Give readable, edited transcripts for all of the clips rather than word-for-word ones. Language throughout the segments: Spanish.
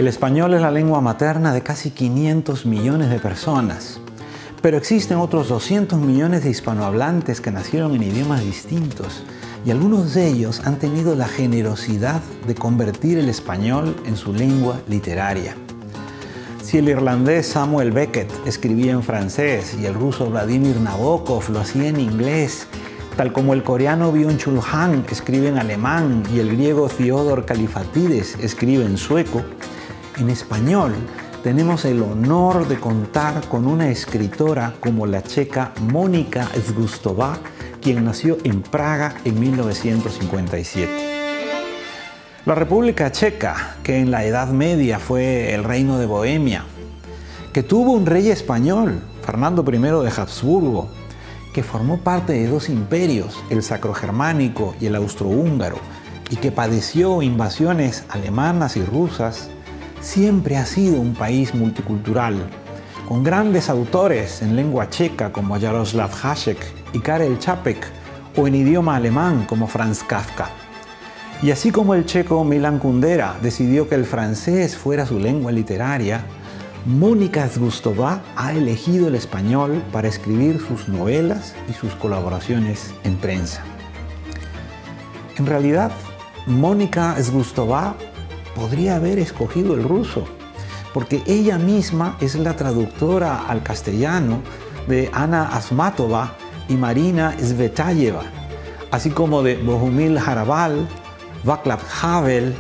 El español es la lengua materna de casi 500 millones de personas, pero existen otros 200 millones de hispanohablantes que nacieron en idiomas distintos y algunos de ellos han tenido la generosidad de convertir el español en su lengua literaria. Si el irlandés Samuel Beckett escribía en francés y el ruso Vladimir Nabokov lo hacía en inglés, tal como el coreano Byung-Chul Han escribe en alemán y el griego Theodor Kalifatides escribe en sueco, en español tenemos el honor de contar con una escritora como la checa Monika Zgustová, quien nació en Praga en 1957. La República Checa, que en la Edad Media fue el Reino de Bohemia, que tuvo un rey español, Fernando I de Habsburgo, que formó parte de dos imperios, el sacrogermánico y el austrohúngaro, y que padeció invasiones alemanas y rusas, siempre ha sido un país multicultural, con grandes autores en lengua checa como Jaroslav Hašek y Karel Čapek, o en idioma alemán como Franz Kafka. Y así como el checo Milan Kundera decidió que el francés fuera su lengua literaria, Monika Zgustová ha elegido el español para escribir sus novelas y sus colaboraciones en prensa. En realidad, Monika Zgustová podría haber escogido el ruso, porque ella misma es la traductora al castellano de Anna Akhmatova y Marina Tsvetaeva, así como de Bohumil Hrabal, Václav Havel,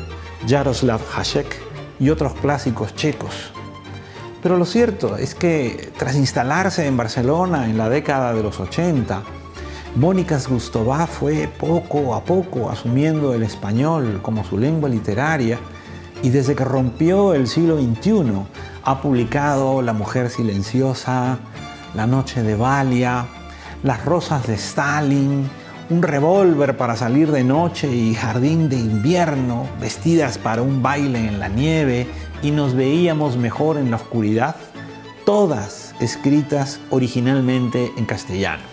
Jaroslav Hašek y otros clásicos checos. Pero lo cierto es que tras instalarse en Barcelona en la década de los 80, Monika Zgustová fue poco a poco asumiendo el español como su lengua literaria y desde que rompió el siglo XXI ha publicado La mujer silenciosa, La noche de Valia, Las rosas de Stalin, Un revólver para salir de noche y Jardín de invierno, Vestidas para un baile en la nieve y Nos veíamos mejor en la oscuridad, todas escritas originalmente en castellano.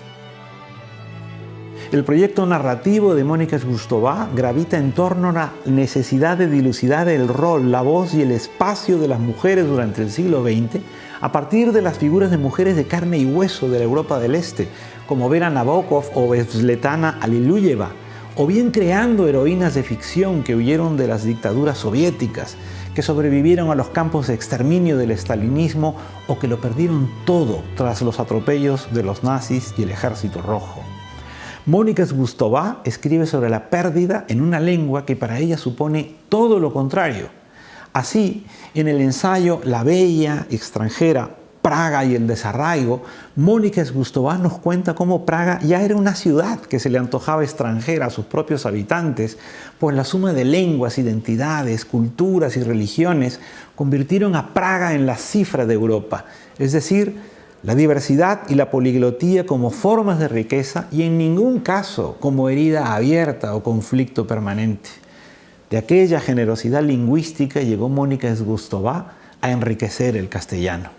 El proyecto narrativo de Monika Zgustová gravita en torno a la necesidad de dilucidar el rol, la voz y el espacio de las mujeres durante el siglo XX a partir de las figuras de mujeres de carne y hueso de la Europa del Este, como Vera Nabokov o Svetlana Alliluyeva, o bien creando heroínas de ficción que huyeron de las dictaduras soviéticas, que sobrevivieron a los campos de exterminio del estalinismo o que lo perdieron todo tras los atropellos de los nazis y el Ejército Rojo. Monika Zgustová escribe sobre la pérdida en una lengua que para ella supone todo lo contrario. Así, en el ensayo La bella extranjera, Praga y el desarraigo, Monika Zgustová nos cuenta cómo Praga ya era una ciudad que se le antojaba extranjera a sus propios habitantes, pues la suma de lenguas, identidades, culturas y religiones convirtieron a Praga en la cifra de Europa, es decir, la diversidad y la poliglotía como formas de riqueza y en ningún caso como herida abierta o conflicto permanente. De aquella generosidad lingüística llegó Monika Zgustová a enriquecer el castellano.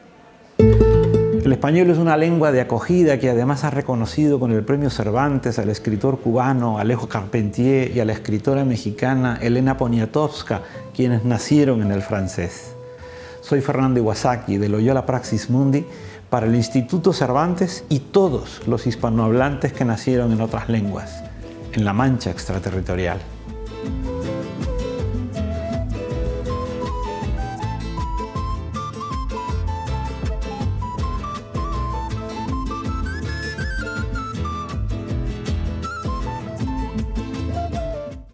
El español es una lengua de acogida que además ha reconocido con el Premio Cervantes al escritor cubano Alejo Carpentier y a la escritora mexicana Elena Poniatowska, quienes nacieron en el francés. Soy Fernando Iwasaki de Loyola Praxis Mundi para el Instituto Cervantes y todos los hispanohablantes que nacieron en otras lenguas, en la Mancha extraterritorial.